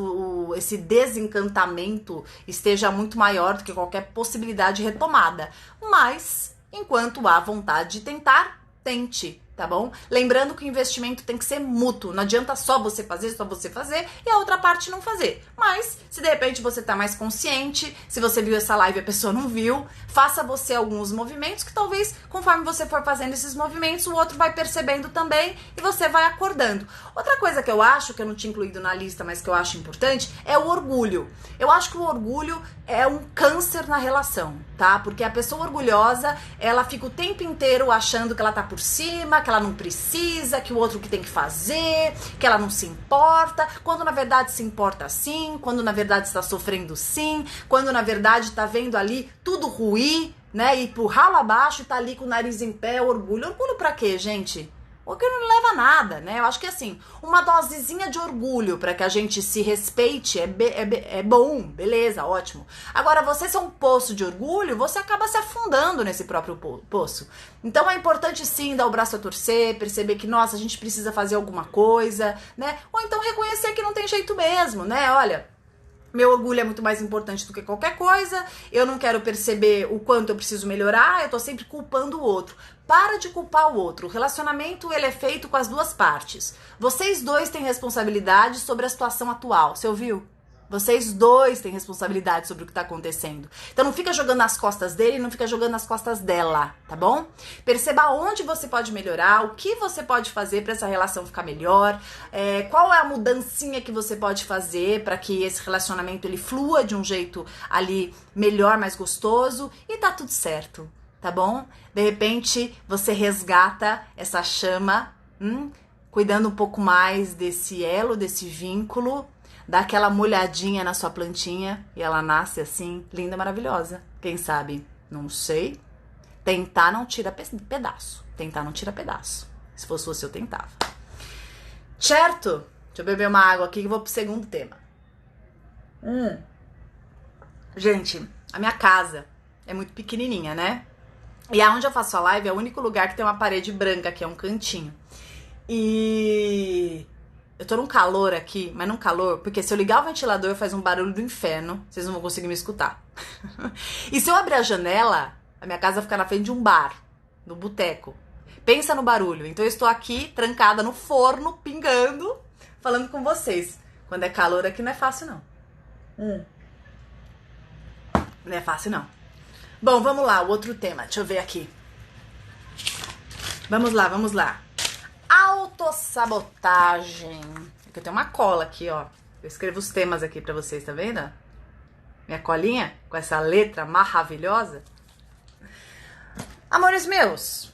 esse desencantamento esteja muito maior do que qualquer possibilidade de retomada. Mas, enquanto há vontade de tentar, tente, tá bom? Lembrando que o investimento tem que ser mútuo, não adianta só você fazer e a outra parte não fazer. Mas, se de repente você tá mais consciente, se você viu essa live e a pessoa não viu, faça você alguns movimentos que talvez, conforme você for fazendo esses movimentos, o outro vai percebendo também e você vai acordando. Outra coisa que eu acho, que eu não tinha incluído na lista, mas que eu acho importante, é o orgulho. Eu acho que o orgulho é um câncer na relação, tá? Porque a pessoa orgulhosa, ela fica o tempo inteiro achando que ela tá por cima, que ela não precisa, que o outro que tem que fazer, que ela não se importa, quando na verdade se importa sim, quando na verdade está sofrendo sim, quando na verdade tá vendo ali tudo ruir, né? E por ralo abaixo tá ali com o nariz em pé, orgulho. Orgulho pra quê, gente? Orgulho não leva a nada, né? Eu acho que assim, uma dosezinha de orgulho para que a gente se respeite é bom, beleza, ótimo. Agora, você ser um poço de orgulho, você acaba se afundando nesse próprio poço. Então é importante sim dar o braço a torcer, perceber que, nossa, a gente precisa fazer alguma coisa, né? Ou então reconhecer que não tem jeito mesmo, né? Olha, meu orgulho é muito mais importante do que qualquer coisa, eu não quero perceber o quanto eu preciso melhorar, eu tô sempre culpando o outro. Para de culpar o outro. O relacionamento, ele é feito com as duas partes. Vocês dois têm responsabilidade sobre a situação atual. Você ouviu? Vocês dois têm responsabilidade sobre o que tá acontecendo. Então não fica jogando nas costas dele, não fica jogando nas costas dela, tá bom? Perceba onde você pode melhorar, o que você pode fazer para essa relação ficar melhor, qual é a mudancinha que você pode fazer para que esse relacionamento ele flua de um jeito ali melhor, mais gostoso, e tá tudo certo, tá bom? De repente você resgata essa chama, cuidando um pouco mais desse elo, desse vínculo, dá aquela molhadinha na sua plantinha e ela nasce assim, linda, maravilhosa. Quem sabe? Não sei. Tentar não tira pedaço. Tentar não tira pedaço. Se fosse você, eu tentava. Certo? Deixa eu beber uma água aqui que eu vou pro segundo tema. Gente, a minha casa é muito pequenininha, né? E aonde eu faço a live é o único lugar que tem uma parede branca, que é um cantinho. E eu tô num calor aqui, mas num calor, porque se eu ligar o ventilador faz um barulho do inferno, vocês não vão conseguir me escutar. E se eu abrir a janela, a minha casa fica na frente de um bar, no boteco. Pensa no barulho. Então eu estou aqui, trancada no forno, pingando, falando com vocês. Quando é calor aqui não é fácil, não. Não é fácil, não. Bom, vamos lá, o outro tema. Deixa eu ver aqui. Vamos lá. Autossabotagem. É que eu tenho uma cola aqui, ó. Eu escrevo os temas aqui pra vocês, tá vendo? Minha colinha com essa letra maravilhosa. Amores meus,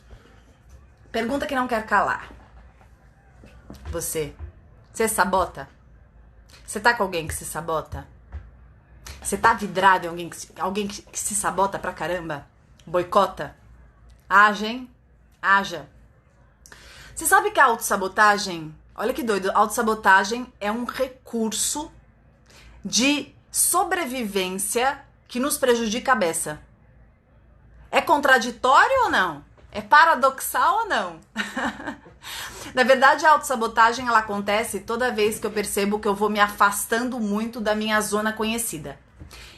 pergunta que não quer calar. Você sabota? Você tá com alguém que se sabota? Você tá vidrado em alguém que se sabota pra caramba? Boicota? Haja, hein? Haja. Você sabe que a autossabotagem, olha que doido, a autossabotagem é um recurso de sobrevivência que nos prejudica a beça. É contraditório ou não? É paradoxal ou não? Na verdade, a autossabotagem ela acontece toda vez que eu percebo que eu vou me afastando muito da minha zona conhecida.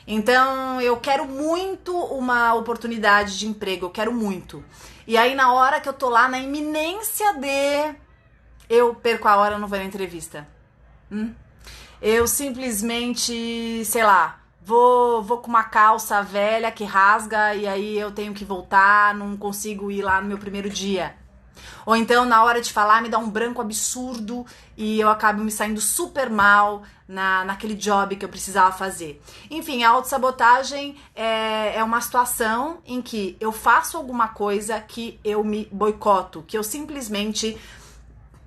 Então, eu quero muito uma oportunidade de emprego, eu quero muito. E aí, na hora que eu tô lá na iminência eu perco a hora, eu não vou na entrevista. Eu simplesmente, sei lá, vou com uma calça velha que rasga e aí eu tenho que voltar, não consigo ir lá no meu primeiro dia. Ou então, na hora de falar, me dá um branco absurdo e eu acabo me saindo super mal naquele job que eu precisava fazer. Enfim, a autossabotagem é uma situação em que eu faço alguma coisa que eu me boicoto, que eu simplesmente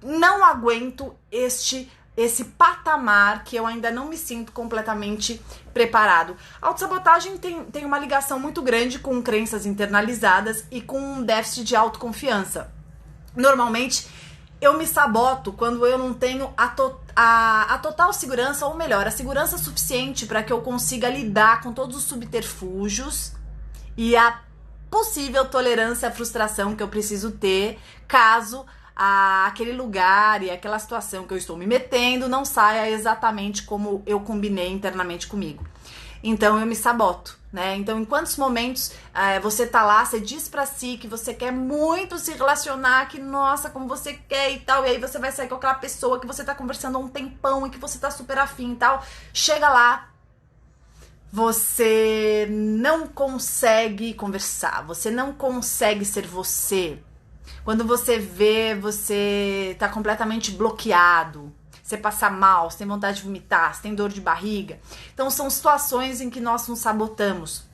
não aguento este esse patamar que eu ainda não me sinto completamente preparado. A autossabotagem tem uma ligação muito grande com crenças internalizadas e com um déficit de autoconfiança. Normalmente, eu me saboto quando eu não tenho a total segurança, ou melhor, a segurança suficiente para que eu consiga lidar com todos os subterfúgios e a possível tolerância à frustração que eu preciso ter caso aquele lugar e aquela situação que eu estou me metendo não saia exatamente como eu combinei internamente comigo. Então eu me saboto, né? Então em quantos momentos você tá lá, você diz pra si que você quer muito se relacionar, que nossa, como você quer e tal, e aí você vai sair com aquela pessoa que você tá conversando há um tempão e que você tá super afim e tal, chega lá, você não consegue conversar, você não consegue ser você. Quando você vê, você tá completamente bloqueado, você passa mal, você tem vontade de vomitar, você tem dor de barriga. Então são situações em que nós nos sabotamos.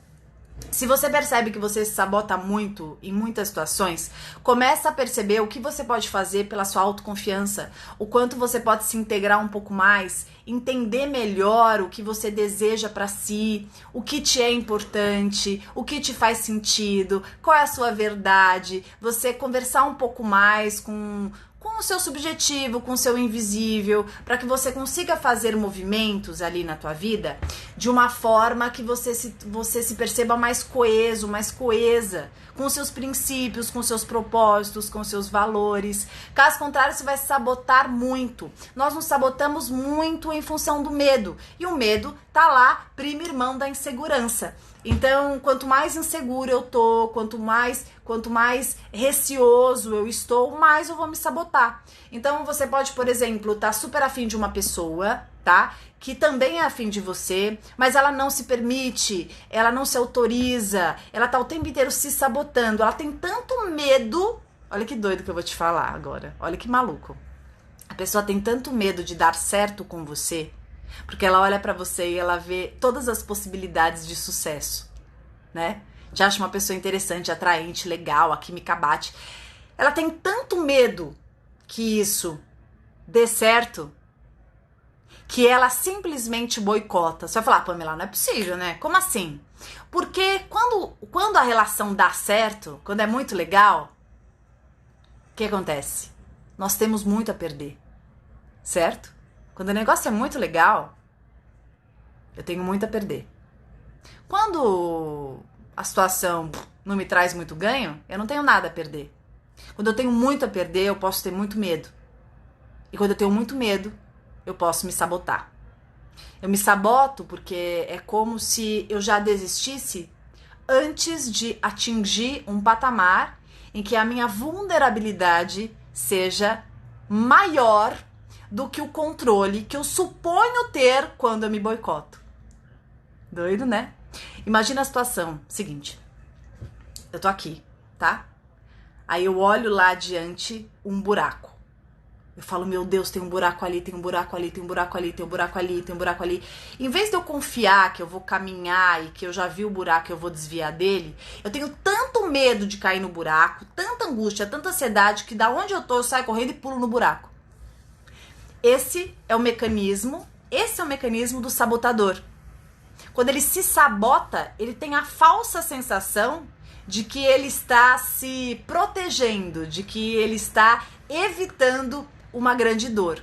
Se você percebe que você se sabota muito em muitas situações, começa a perceber o que você pode fazer pela sua autoconfiança, o quanto você pode se integrar um pouco mais, entender melhor o que você deseja para si, o que te é importante, o que te faz sentido, qual é a sua verdade, você conversar um pouco mais com o seu subjetivo, com o seu invisível, para que você consiga fazer movimentos ali na tua vida de uma forma que você se perceba mais coeso, mais coesa, com seus princípios, com seus propósitos, com seus valores. Caso contrário, você vai se sabotar muito. Nós nos sabotamos muito em função do medo. E o medo tá lá, primo irmão da insegurança. Então, quanto mais inseguro eu tô, quanto mais receoso eu estou, mais eu vou me sabotar. Então, você pode, por exemplo, tá super afim de uma pessoa, tá? Que também é afim de você, mas ela não se permite, ela não se autoriza, ela tá o tempo inteiro se sabotando, ela tem tanto medo. Olha que doido que eu vou te falar agora, olha que maluco. A pessoa tem tanto medo de dar certo com você, porque ela olha pra você e ela vê todas as possibilidades de sucesso, né? Te acha uma pessoa interessante, atraente, legal, a química bate. Ela tem tanto medo que isso dê certo que ela simplesmente boicota. Você vai falar, Pamela, não é possível, né? Como assim? Porque quando a relação dá certo, quando é muito legal, o que acontece? Nós temos muito a perder, certo? Quando o negócio é muito legal, eu tenho muito a perder. Quando a situação não me traz muito ganho, eu não tenho nada a perder. Quando eu tenho muito a perder, eu posso ter muito medo. E quando eu tenho muito medo, eu posso me sabotar. Eu me saboto porque é como se eu já desistisse antes de atingir um patamar em que a minha vulnerabilidade seja maior do que o controle que eu suponho ter quando eu me boicoto. Doido, né? Imagina a situação seguinte. Eu tô aqui, tá? Aí eu olho lá adiante um buraco. Eu falo, meu Deus, tem um buraco ali, tem um buraco ali, tem um buraco ali, tem um buraco ali, tem um buraco ali. Em vez de eu confiar que eu vou caminhar e que eu já vi o buraco e eu vou desviar dele, eu tenho tanto medo de cair no buraco, tanta angústia, tanta ansiedade, que da onde eu tô, eu saio correndo e pulo no buraco. Esse é o mecanismo do sabotador. Quando ele se sabota, ele tem a falsa sensação de que ele está se protegendo, de que ele está evitando uma grande dor,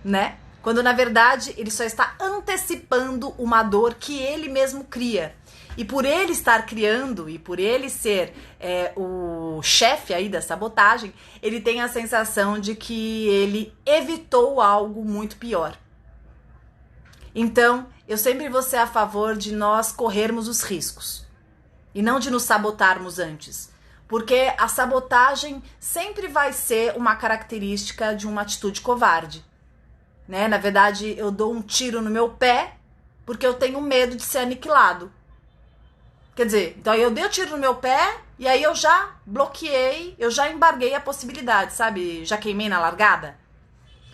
né? Quando na verdade ele só está antecipando uma dor que ele mesmo cria. E por ele estar criando e por ele ser o chefe aí da sabotagem, ele tem a sensação de que ele evitou algo muito pior. Então, eu sempre vou ser a favor de nós corrermos os riscos e não de nos sabotarmos antes. Porque a sabotagem sempre vai ser uma característica de uma atitude covarde, né? Na verdade, eu dou um tiro no meu pé porque eu tenho medo de ser aniquilado. Quer dizer, então eu dei o tiro no meu pé e aí eu já bloqueei, eu já embarguei a possibilidade, sabe? Já queimei na largada.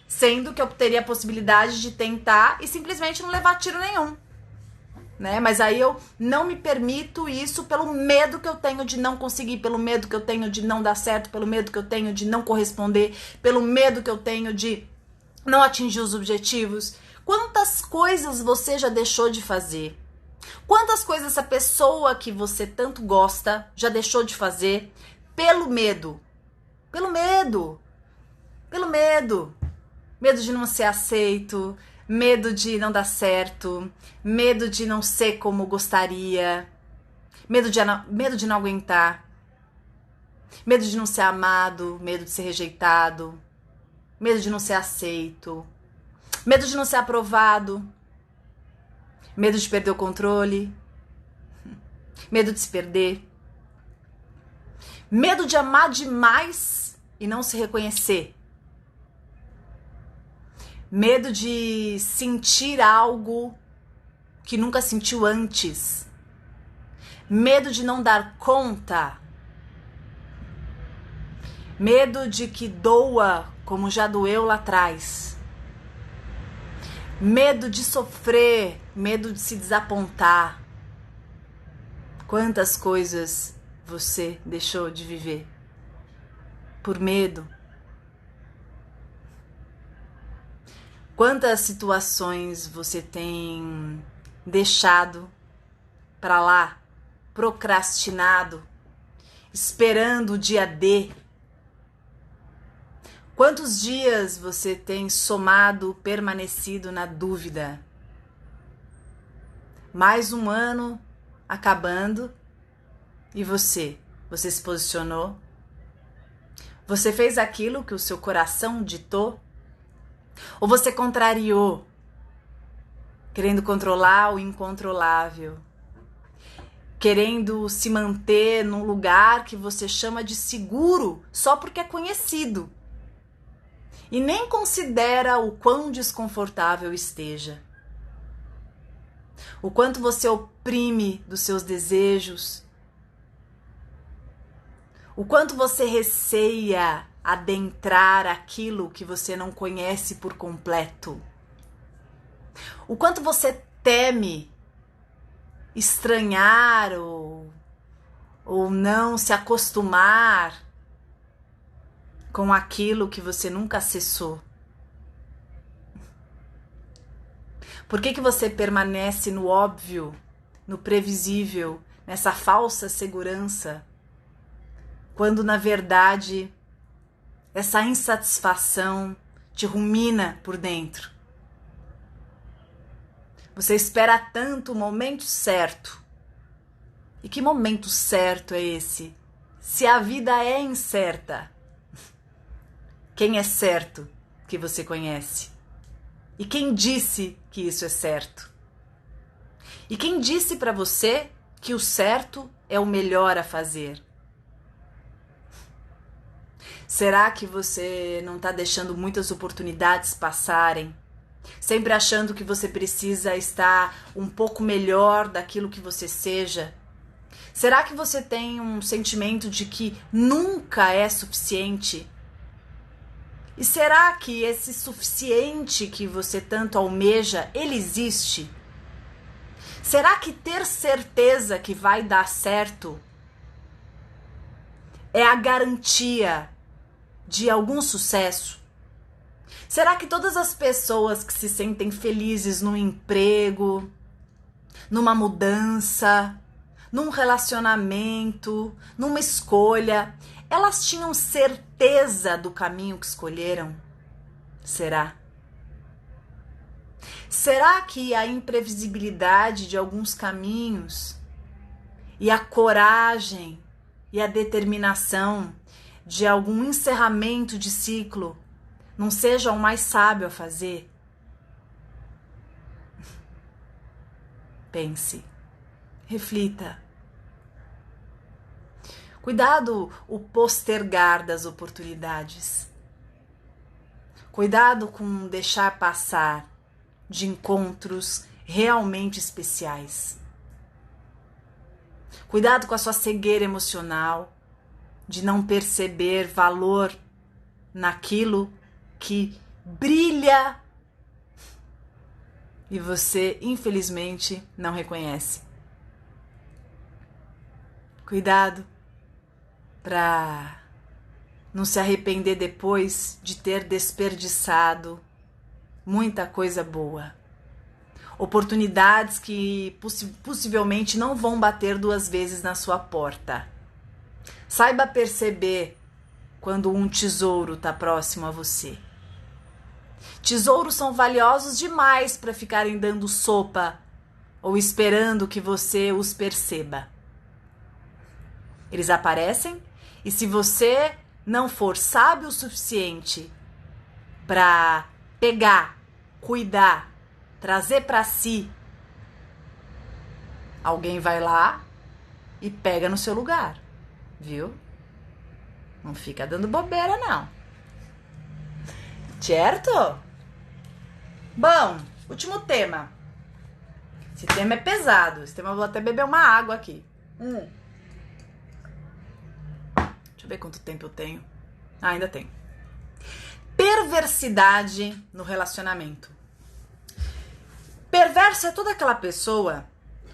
Sendo que eu teria a possibilidade de tentar e simplesmente não levar tiro nenhum. Né? Mas aí eu não me permito isso pelo medo que eu tenho de não conseguir, pelo medo que eu tenho de não dar certo, pelo medo que eu tenho de não corresponder, pelo medo que eu tenho de não atingiu os objetivos? Quantas coisas você já deixou de fazer? Quantas coisas essa pessoa que você tanto gosta já deixou de fazer pelo medo? Pelo medo. Pelo medo. Medo de não ser aceito, medo de não dar certo, medo de não ser como gostaria, medo de não aguentar, medo de não ser amado, medo de ser rejeitado, medo de não ser aceito, medo de não ser aprovado, medo de perder o controle, medo de se perder, medo de amar demais e não se reconhecer, medo de sentir algo que nunca sentiu antes, medo de não dar conta, medo de que doa como já doeu lá atrás, medo de sofrer, medo de se desapontar. Quantas coisas você deixou de viver por medo? Quantas situações você tem deixado pra lá, procrastinado, esperando o dia D? Quantos dias você tem somado, permanecido na dúvida? Mais um ano acabando e você se posicionou? Você fez aquilo que o seu coração ditou? Ou você contrariou, querendo controlar o incontrolável, querendo se manter num lugar que você chama de seguro só porque é conhecido e nem considera o quão desconfortável esteja, o quanto você oprime dos seus desejos, o quanto você receia adentrar aquilo que você não conhece por completo, o quanto você teme estranhar ou não se acostumar com aquilo que você nunca acessou. Por que você permanece no óbvio, no previsível, nessa falsa segurança, quando na verdade essa insatisfação te rumina por dentro? Você espera tanto o momento certo. E que momento certo é esse? Se a vida é incerta, quem é certo que você conhece? E quem disse que isso é certo? E quem disse para você que o certo é o melhor a fazer? Será que você não está deixando muitas oportunidades passarem? Sempre achando que você precisa estar um pouco melhor daquilo que você seja? Será que você tem um sentimento de que nunca é suficiente? E será que esse suficiente que você tanto almeja, ele existe? Será que ter certeza que vai dar certo é a garantia de algum sucesso? Será que todas as pessoas que se sentem felizes num emprego, numa mudança, num relacionamento, numa escolha, elas tinham certeza do caminho que escolheram? Será? Será que a imprevisibilidade de alguns caminhos e a coragem e a determinação de algum encerramento de ciclo não seja o mais sábio a fazer? Pense, reflita. Cuidado o postergar das oportunidades. Cuidado com deixar passar de encontros realmente especiais. Cuidado com a sua cegueira emocional, de não perceber valor naquilo que brilha e você, infelizmente, não reconhece. Cuidado para não se arrepender depois de ter desperdiçado muita coisa boa. Oportunidades que possivelmente não vão bater 2 vezes na sua porta. Saiba perceber quando um tesouro está próximo a você. Tesouros são valiosos demais para ficarem dando sopa ou esperando que você os perceba. Eles aparecem e se você não for sábio o suficiente para pegar, cuidar, trazer para si, alguém vai lá e pega no seu lugar, viu? Não fica dando bobeira, não. Certo? Bom, último tema. Esse tema é pesado. Esse tema eu vou até beber uma água aqui. Deixa eu ver quanto tempo eu tenho. Ainda tem. Perversidade no relacionamento. Perverso é toda aquela pessoa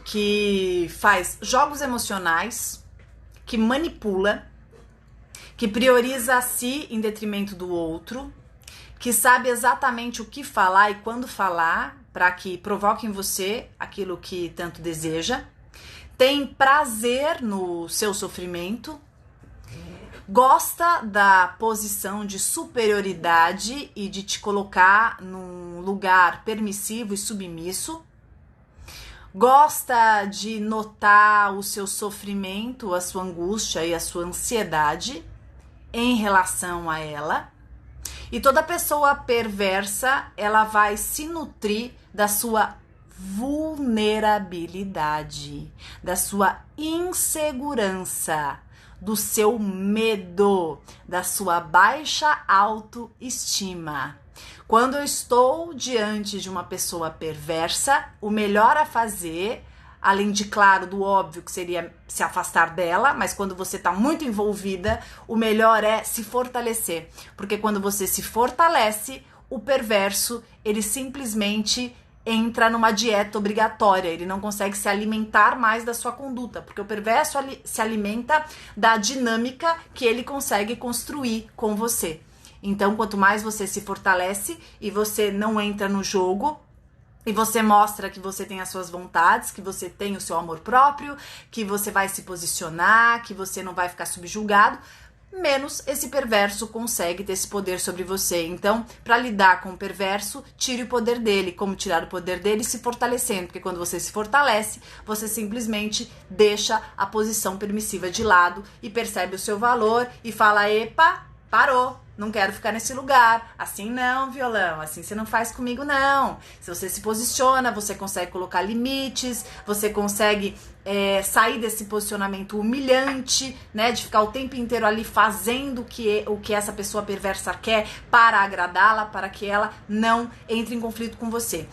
que faz jogos emocionais, que manipula, que prioriza a si em detrimento do outro, que sabe exatamente o que falar e quando falar para que provoque em você aquilo que tanto deseja, tem prazer no seu sofrimento, gosta da posição de superioridade e de te colocar num lugar permissivo e submisso, gosta de notar o seu sofrimento, a sua angústia e a sua ansiedade em relação a ela. E toda pessoa perversa, ela vai se nutrir da sua vulnerabilidade, da sua insegurança, do seu medo, da sua baixa autoestima. Quando eu estou diante de uma pessoa perversa, o melhor a fazer, além de, claro, do óbvio que seria se afastar dela, mas quando você está muito envolvida, o melhor é se fortalecer. Porque quando você se fortalece, o perverso, ele simplesmente entra numa dieta obrigatória, ele não consegue se alimentar mais da sua conduta, porque o perverso se alimenta da dinâmica que ele consegue construir com você. Então, quanto mais você se fortalece e você não entra no jogo, e você mostra que você tem as suas vontades, que você tem o seu amor próprio, que você vai se posicionar, que você não vai ficar subjugado, menos esse perverso consegue ter esse poder sobre você. Então, para lidar com o perverso, tire o poder dele. Como tirar o poder dele? Se fortalecendo, porque quando você se fortalece, você simplesmente deixa a posição permissiva de lado e percebe o seu valor e fala, epa, parou. Não quero ficar nesse lugar. Assim não, violão. Assim você não faz comigo, não. Se você se posiciona, você consegue colocar limites, você consegue sair desse posicionamento humilhante, né? De ficar o tempo inteiro ali fazendo o que essa pessoa perversa quer para agradá-la, para que ela não entre em conflito com você.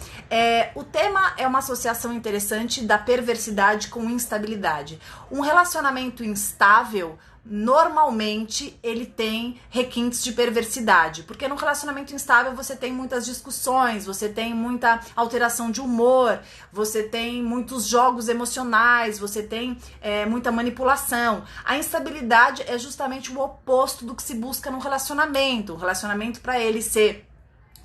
O tema é uma associação interessante da perversidade com instabilidade. Um relacionamento instável, normalmente ele tem requintes de perversidade, porque no relacionamento instável você tem muitas discussões, você tem muita alteração de humor, você tem muitos jogos emocionais, você tem muita manipulação. A instabilidade é justamente o oposto do que se busca no relacionamento. O relacionamento, para ele ser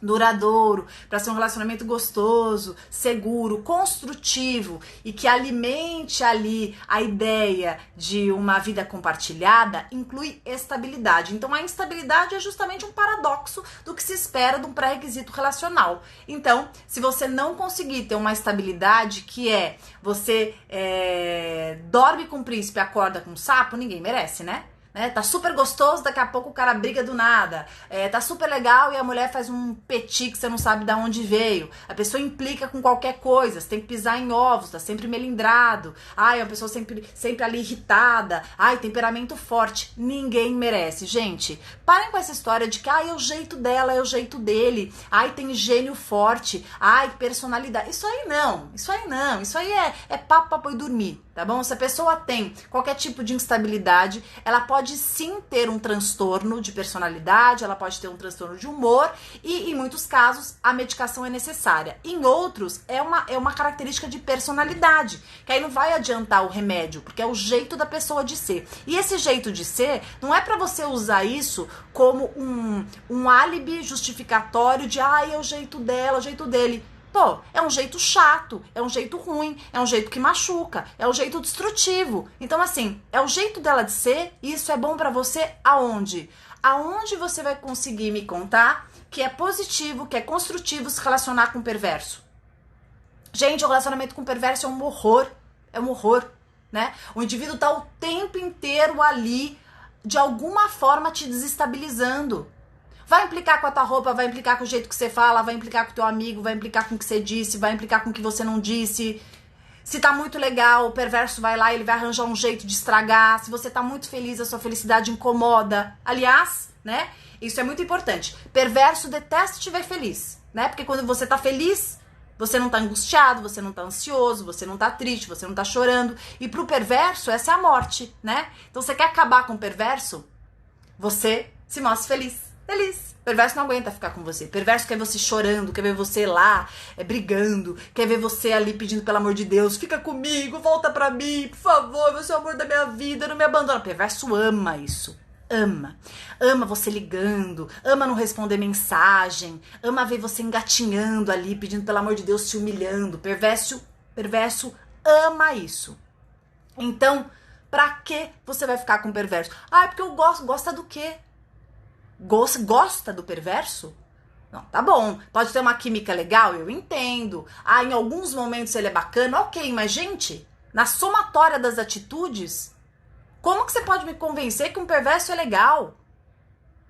duradouro, para ser um relacionamento gostoso, seguro, construtivo e que alimente ali a ideia de uma vida compartilhada, inclui estabilidade. Então a instabilidade é justamente um paradoxo do que se espera de um pré-requisito relacional. Então, se você não conseguir ter uma estabilidade, que é você dorme com o príncipe e acorda com o sapo, ninguém merece, né? Tá super gostoso, daqui a pouco o cara briga do nada. Tá super legal e a mulher faz um petit que você não sabe de onde veio. A pessoa implica com qualquer coisa, você tem que pisar em ovos, tá sempre melindrado. Ai, a pessoa sempre ali irritada. Ai, temperamento forte. Ninguém merece. Gente, parem com essa história de que é o jeito dela, é o jeito dele. Ai, tem gênio forte. Ai, personalidade. Isso aí não. Isso aí é papo pra boi dormir. tá bom? Se a pessoa tem qualquer tipo de instabilidade, ela pode sim ter um transtorno de personalidade, ela pode ter um transtorno de humor e, em muitos casos, a medicação é necessária. Em outros, é uma característica de personalidade, que aí não vai adiantar o remédio, porque é o jeito da pessoa de ser. E esse jeito de ser, não é para você usar isso como um álibi justificatório de, é o jeito dela, é o jeito dele. Pô, é um jeito chato, é um jeito ruim, é um jeito que machuca, é um jeito destrutivo. Então, assim, é o jeito dela de ser e isso é bom pra você aonde? Aonde você vai conseguir me contar que é positivo, que é construtivo se relacionar com o perverso? Gente, o relacionamento com o perverso é um horror, né? O indivíduo tá o tempo inteiro ali, de alguma forma te desestabilizando. Vai implicar com a tua roupa, vai implicar com o jeito que você fala, vai implicar com o teu amigo, vai implicar com o que você disse, vai implicar com o que você não disse. Se tá muito legal, o perverso vai lá, ele vai arranjar um jeito de estragar. Se você tá muito feliz, a sua felicidade incomoda. Aliás, né, isso é muito importante. Perverso detesta te ver feliz, né? Porque quando você tá feliz, você não tá angustiado, você não tá ansioso, você não tá triste, você não tá chorando. E pro perverso, essa é a morte, né? Então você quer acabar com o perverso? Você se mostra feliz. Feliz. Perverso não aguenta ficar com você. Perverso quer ver você chorando, quer ver você lá, brigando, quer ver você ali pedindo pelo amor de Deus, fica comigo, volta pra mim, por favor, você é o amor da minha vida, não me abandona. Perverso ama isso. Ama. Ama você ligando, ama não responder mensagem, ama ver você engatinhando ali, pedindo pelo amor de Deus, se humilhando. Perverso ama isso. Então, pra que você vai ficar com o perverso? É porque eu gosto. Gosta do quê? Gosta do perverso? Não, tá bom. Pode ter uma química legal, eu entendo. Em alguns momentos ele é bacana, ok. Mas, gente, na somatória das atitudes, como que você pode me convencer que um perverso é legal?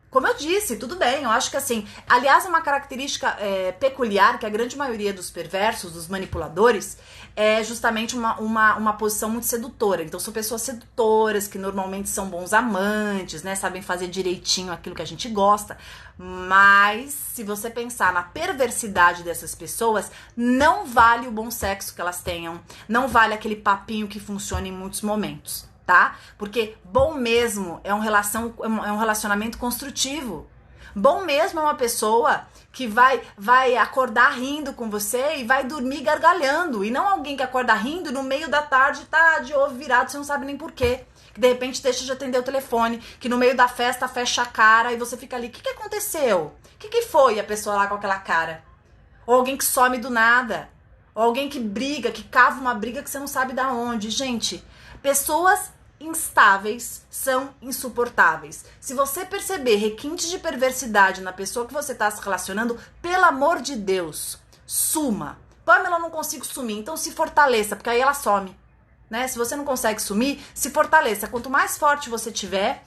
Como eu disse, tudo bem, eu acho que assim, aliás, é uma característica peculiar que a grande maioria dos perversos, dos manipuladores, é justamente uma posição muito sedutora. Então são pessoas sedutoras, que normalmente são bons amantes, né, sabem fazer direitinho aquilo que a gente gosta, mas se você pensar na perversidade dessas pessoas, não vale o bom sexo que elas tenham, não vale aquele papinho que funciona em muitos momentos. Tá? Porque bom mesmo é um relacionamento construtivo. Bom mesmo é uma pessoa que vai acordar rindo com você e vai dormir gargalhando. E não alguém que acorda rindo e no meio da tarde tá de ovo virado, você não sabe nem porquê. Que de repente deixa de atender o telefone, que no meio da festa fecha a cara e você fica ali, o que aconteceu? O que foi a pessoa lá com aquela cara? Ou alguém que some do nada. Ou alguém que briga, que cava uma briga que você não sabe da onde. Gente, pessoas instáveis são insuportáveis. Se você perceber requintes de perversidade na pessoa que você está se relacionando, pelo amor de Deus, suma. Pamela, eu não consigo sumir, então se fortaleça, porque aí ela some, né? Se você não consegue sumir, se fortaleça. Quanto mais forte você tiver,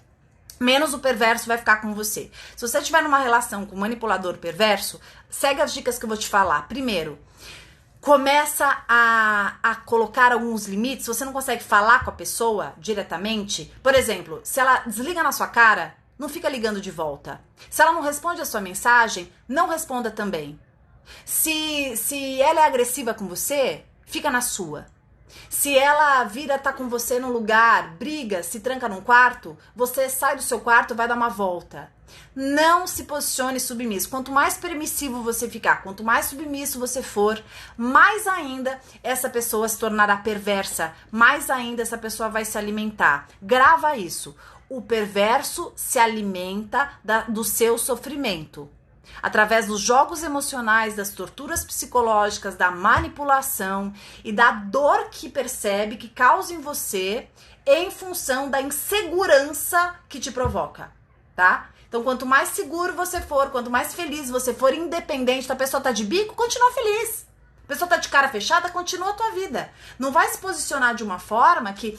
menos o perverso vai ficar com você. Se você estiver numa relação com um manipulador perverso, segue as dicas que eu vou te falar. Primeiro, começa a colocar alguns limites. Se você não consegue falar com a pessoa diretamente, por exemplo, se ela desliga na sua cara, não fica ligando de volta. Se ela não responde a sua mensagem, não responda também. Se ela é agressiva com você, fica na sua. Se ela vira, tá com você num lugar, briga, se tranca num quarto, você sai do seu quarto, vai dar uma volta. Não se posicione submisso. Quanto mais permissivo você ficar, quanto mais submisso você for, mais ainda essa pessoa se tornará perversa, mais ainda essa pessoa vai se alimentar. Grava isso. O perverso se alimenta do seu sofrimento. Através dos jogos emocionais, das torturas psicológicas, da manipulação e da dor que percebe, que causa em você, em função da insegurança que te provoca, tá? Então, quanto mais seguro você for, quanto mais feliz você for, independente da pessoa tá de bico, continua feliz. A pessoa tá de cara fechada, continua a tua vida. Não vai se posicionar de uma forma que,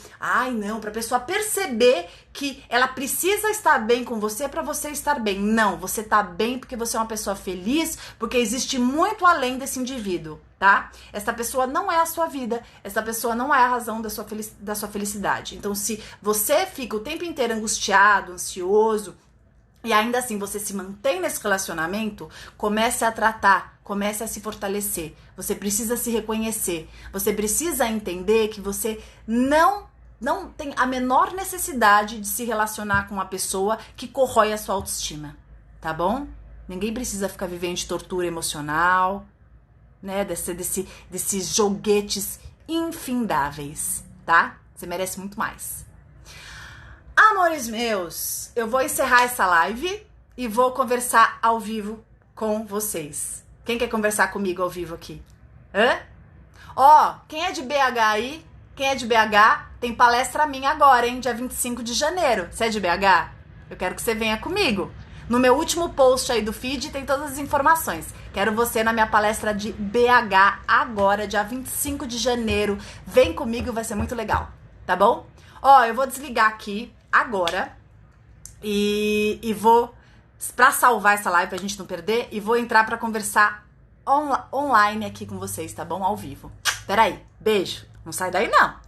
pra pessoa perceber que ela precisa estar bem com você pra você estar bem. Não, você tá bem porque você é uma pessoa feliz, porque existe muito além desse indivíduo, tá? Essa pessoa não é a sua vida, essa pessoa não é a razão da sua felicidade. Então, se você fica o tempo inteiro angustiado, ansioso, e ainda assim você se mantém nesse relacionamento, comece a tratar comece a se fortalecer. Você precisa se reconhecer. Você precisa entender que você não tem a menor necessidade de se relacionar com uma pessoa que corrói a sua autoestima, tá bom? Ninguém precisa ficar vivendo de tortura emocional, né? Desses joguetes infindáveis, tá? Você merece muito mais. Amores meus, eu vou encerrar essa live e vou conversar ao vivo com vocês. Quem quer conversar comigo ao vivo aqui? Hã? Ó, quem é de BH aí? Quem é de BH, tem palestra minha agora, hein? Dia 25 de janeiro. Você é de BH? Eu quero que você venha comigo. No meu último post aí do feed tem todas as informações. Quero você na minha palestra de BH agora, dia 25 de janeiro. Vem comigo, vai ser muito legal, tá bom? Ó, eu vou desligar aqui agora e vou, pra salvar essa live, pra gente não perder, e vou entrar pra conversar online aqui com vocês, tá bom? Ao vivo. Peraí, beijo. Não sai daí, não.